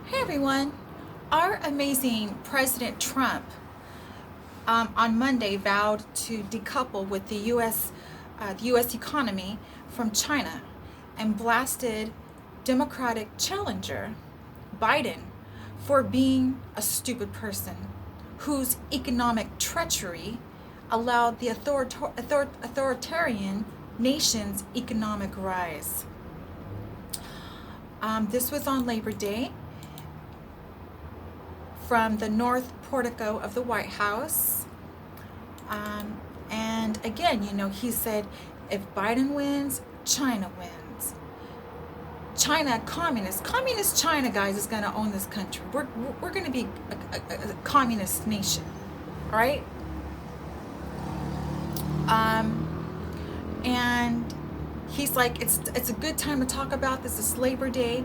Hey everyone, our amazing President Trump on Monday vowed to decouple with the U.S. economy from China and blasted Democratic challenger Biden for being a stupid person whose economic treachery allowed the authoritarian nation's economic rise. This was on Labor Day from the North Portico of the White House. And again, he said, if Biden wins, China wins. China, communist China, guys, is going to own this country. We're going to be a communist nation, all right? And he's like, it's a good time to talk about this. It's Labor Day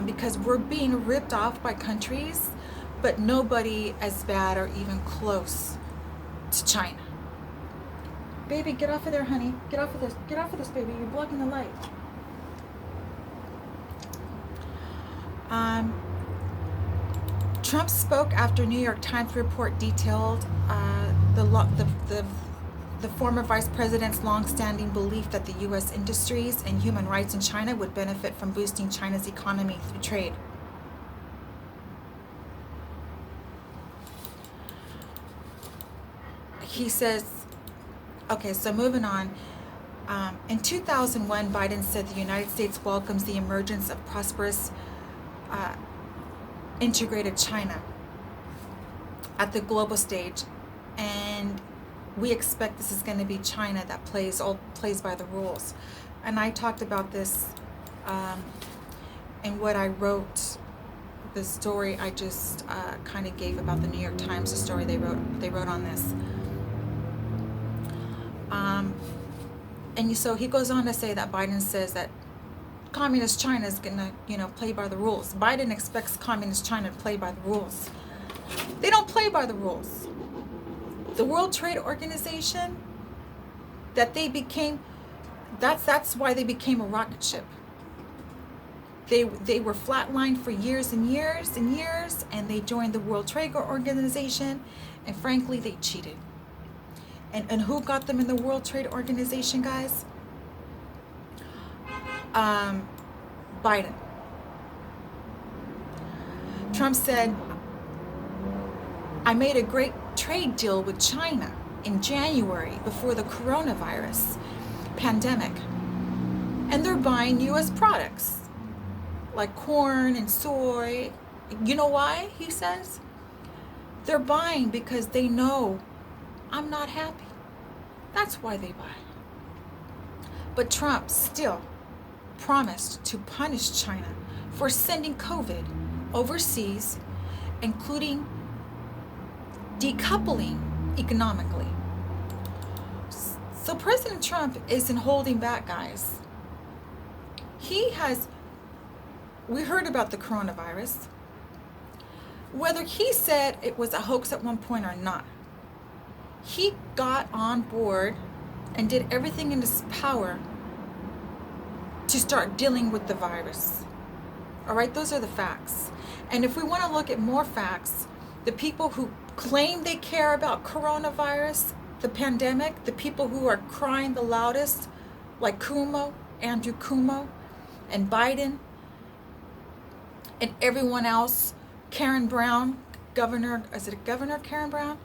because we're being ripped off by countries, but nobody as bad or even close to China. Baby, get off of there, honey. Get off of this. Get off of this, baby. You're blocking the light. Trump spoke after New York Times report detailed the former vice president's long-standing belief that the U.S. industries and human rights in China would benefit from boosting China's economy through trade. He says, okay, so moving on. In 2001, Biden said the United States welcomes the emergence of prosperous, integrated China at the global stage, and we expect this is going to be China that plays by the rules. And I talked about this in what I wrote, the story I just kind of gave about the New York Times, the story they wrote on this. And so he goes on to say that Biden says that communist China is going to, play by the rules. Biden expects communist China to play by the rules. They don't play by the rules. The World Trade Organization, that they became, that's why they became a rocket ship. They were flatlined for years and years and years, and they joined the World Trade Organization, and frankly, they cheated. And who got them in the World Trade Organization, guys? Biden. Trump said, I made a great trade deal with China in January before the coronavirus pandemic. And they're buying U.S. products like corn and soy. You know why, he says? They're buying because they know I'm not happy. That's why they buy. But Trump still promised to punish China for sending COVID overseas, including decoupling economically. So President Trump isn't holding back, guys. We heard about the coronavirus. Whether he said it was a hoax at one point or not, he got on board and did everything in his power to start dealing with the virus. All right, those are the facts. And if we want to look at more facts, the people who claim they care about coronavirus, the pandemic, the people who are crying the loudest, like Andrew Cuomo, and Biden, and everyone else, Karen Brown, Governor Karen Brown?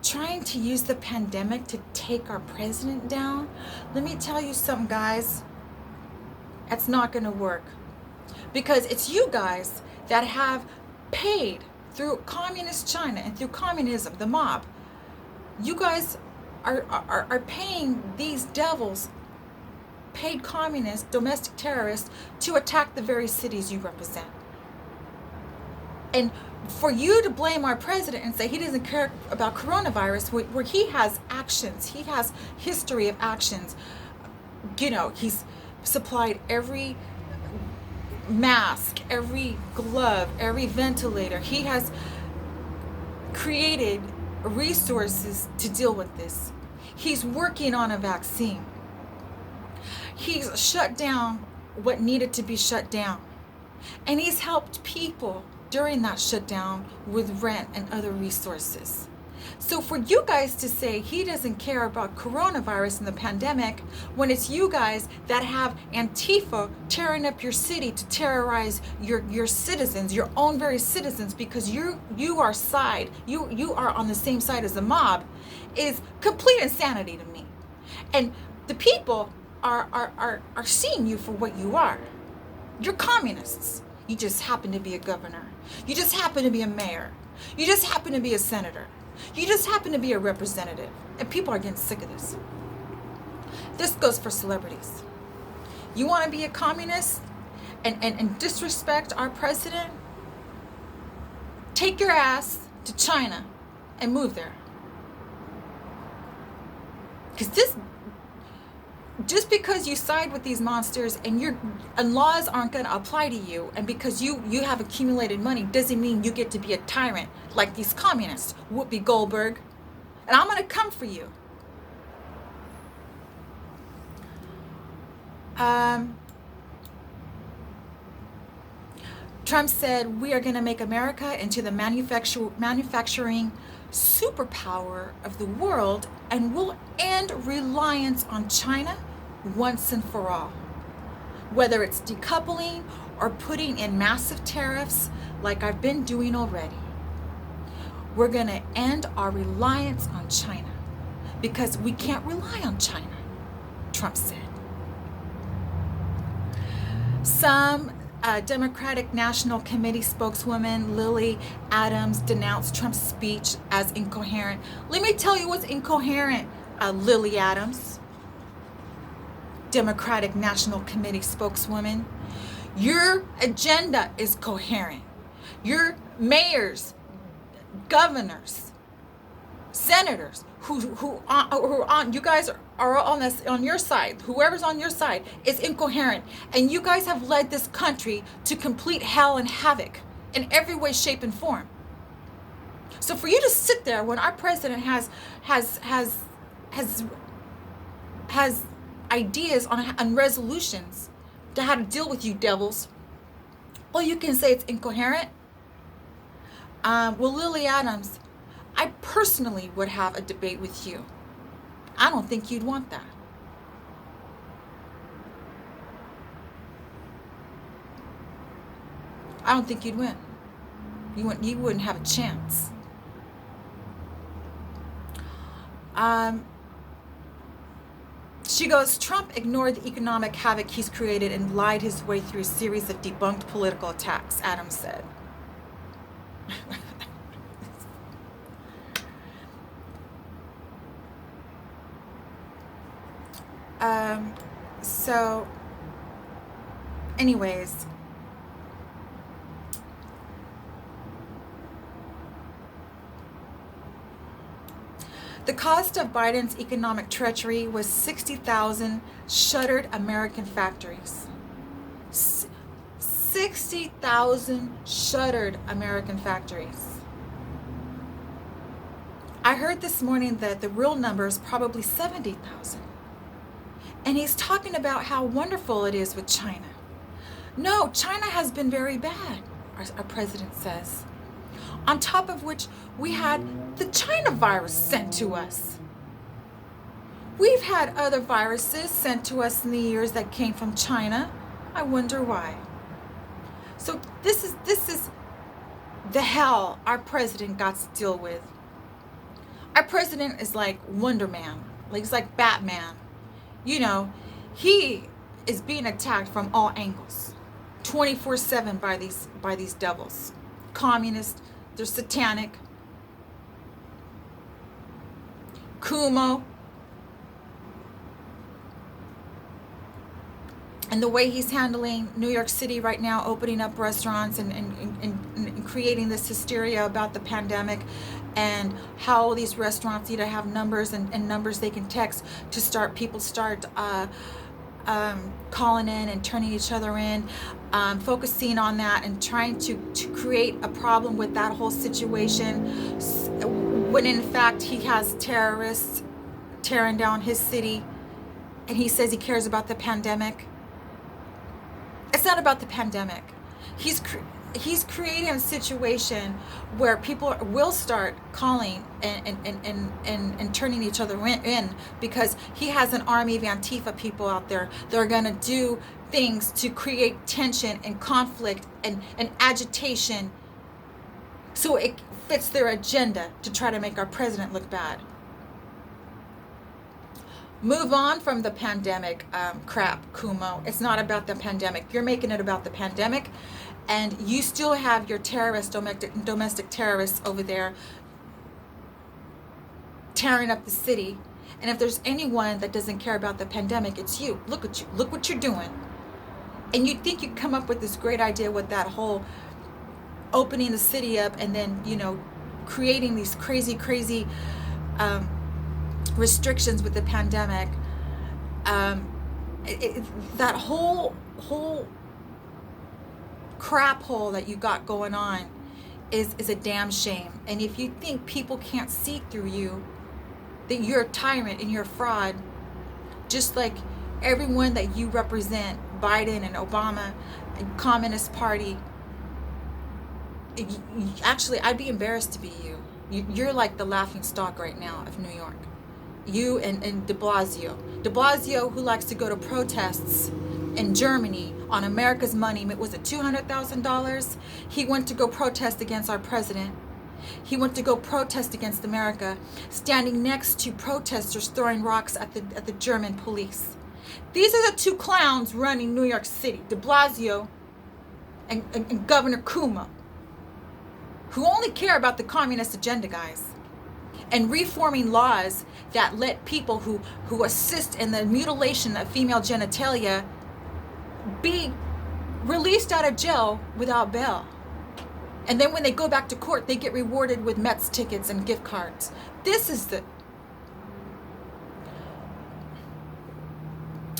Trying to use the pandemic to take our president down. Let me tell you something, guys. It's not going to work. Because it's you guys that have paid through communist China and through communism, the mob. You guys are paying these devils, paid communists, domestic terrorists, to attack the very cities you represent. And for you to blame our president and say he doesn't care about coronavirus, where he has actions, he has history of actions. He's supplied every mask, every glove, every ventilator. He has created resources to deal with this. He's working on a vaccine. He's shut down what needed to be shut down. And he's helped people during that shutdown with rent and other resources. So for you guys to say he doesn't care about coronavirus and the pandemic, when it's you guys that have Antifa tearing up your city to terrorize your citizens, your own very citizens, because you are on the same side as the mob, is complete insanity to me. And the people are seeing you for what you are. You're communists. You just happen to be a governor. You just happen to be a mayor. You just happen to be a senator. You just happen to be a representative. And people are getting sick of this. This goes for celebrities. You want to be a communist and disrespect our president? Take your ass to China and move there. Because just because you side with these monsters and laws aren't going to apply to you, and because you have accumulated money, doesn't mean you get to be a tyrant like these communists, Whoopi Goldberg. And I'm going to come for you. Trump said, we are going to make America into the manufacturing superpower of the world, and we'll end reliance on China once and for all. Whether it's decoupling or putting in massive tariffs like I've been doing already. We're going to end our reliance on China because we can't rely on China, Trump said. Some Democratic National Committee spokeswoman Lily Adams denounced Trump's speech as incoherent. Let me tell you what's incoherent, Lily Adams, Democratic National Committee spokeswoman. Your agenda is coherent. Your mayors, governors, senators who are on, you guys are on your side, whoever's on your side is incoherent, and you guys have led this country to complete hell and havoc in every way, shape, and form. So for you to sit there when our president has ideas on resolutions to how to deal with you devils, well, you can say it's incoherent. Well, Lily Adams, I personally would have a debate with you. I don't think you'd want that. I don't think you'd win. You wouldn't have a chance. She goes, Trump ignored the economic havoc he's created and lied his way through a series of debunked political attacks, Adams said. So, anyways, the cost of Biden's economic treachery was 60,000 shuttered American factories. 60,000 shuttered American factories. I heard this morning that the real number is probably 70,000. And he's talking about how wonderful it is with China. No, China has been very bad, our president says. On top of which, we had the China virus sent to us. We've had other viruses sent to us in the years that came from China. I wonder why. So this is the hell our president got to deal with. Our president is like Wonder Man. He's like Batman. You know, he is being attacked from all angles, 24/7 by these devils. Communists, they're satanic. Kumo. And the way he's handling New York City right now, opening up restaurants and creating this hysteria about the pandemic, and how these restaurants need to have numbers and numbers they can text to people start calling in and turning each other in, focusing on that and trying to create a problem with that whole situation, when in fact he has terrorists tearing down his city, and he says he cares about the pandemic. It's not about the pandemic. He's creating a situation where people will start calling and turning each other in, because he has an army of Antifa people out there that are going to do things to create tension and conflict and agitation, so it fits their agenda to try to make our president look bad. Move on from the pandemic crap, Kumo. It's not about the pandemic. You're making it about the pandemic, and you still have your terrorists, domestic terrorists over there tearing up the city. And if there's anyone that doesn't care about the pandemic, it's you. Look at you. Look what you're doing. And you think you'd come up with this great idea with that whole opening the city up, and then, you know, creating these crazy restrictions with the pandemic. That whole crap hole that you got going on is a damn shame. And if you think people can't see through you, that you're a tyrant and you're a fraud, just like everyone that you represent, Biden and Obama and Communist Party. Actually, I'd be embarrassed to be you. You're like the laughing stock right now of New York. You and de Blasio. De Blasio, who likes to go to protests in Germany on America's money. Was it $200,000? He went to go protest against our president. He went to go protest against America, standing next to protesters throwing rocks at the German police. These are the two clowns running New York City, de Blasio and Governor Cuomo, who only care about the communist agenda, guys. And reforming laws that let people who assist in the mutilation of female genitalia be released out of jail without bail. And then when they go back to court, they get rewarded with Mets tickets and gift cards. This is the...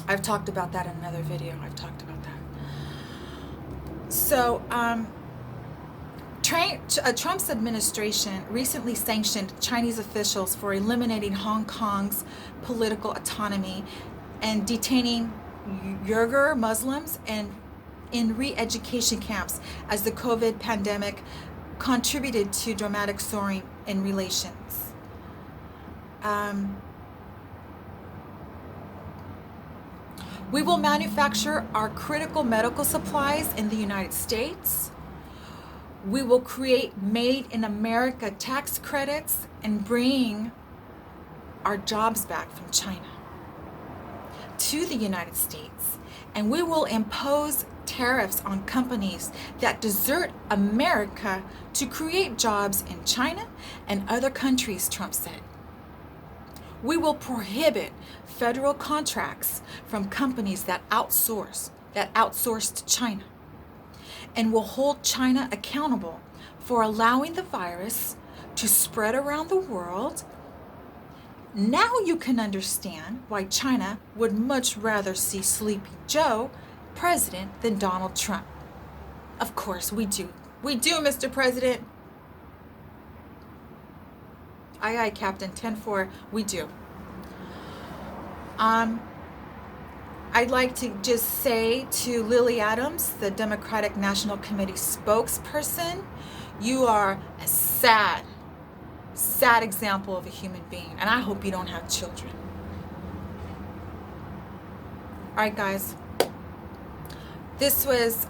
I've talked about that in another video. I've talked about that. So, Trump's administration recently sanctioned Chinese officials for eliminating Hong Kong's political autonomy and detaining Uyghur Muslims and in re-education camps as the COVID pandemic contributed to dramatic soaring in relations. We will manufacture our critical medical supplies in the United States. We will create Made in America tax credits and bring our jobs back from China to the United States. And we will impose tariffs on companies that desert America to create jobs in China and other countries, Trump said. We will prohibit federal contracts from companies that outsource to China, and will hold China accountable for allowing the virus to spread around the world. Now you can understand why China would much rather see Sleepy Joe president than Donald Trump. Of course we do. We do, Mr. President. Aye, aye, Captain. 10-4. We do. I'd like to just say to Lily Adams, the Democratic National Committee spokesperson, you are a sad example of a human being, and I hope you don't have children. All right, guys. This was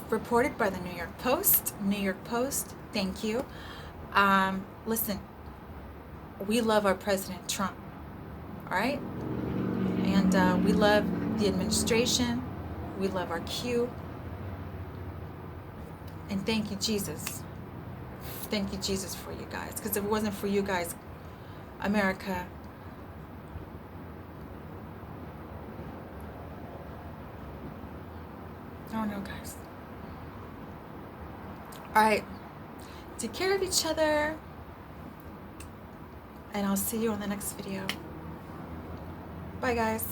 reported by the New York Post. New York Post, thank you. Listen, we love our President Trump, all right? And we love the administration. We love our Q. And thank you, Jesus. Thank you, Jesus, for you guys. Because if it wasn't for you guys, America... I don't know, guys. All right. Take care of each other. And I'll see you on the next video. Bye, guys.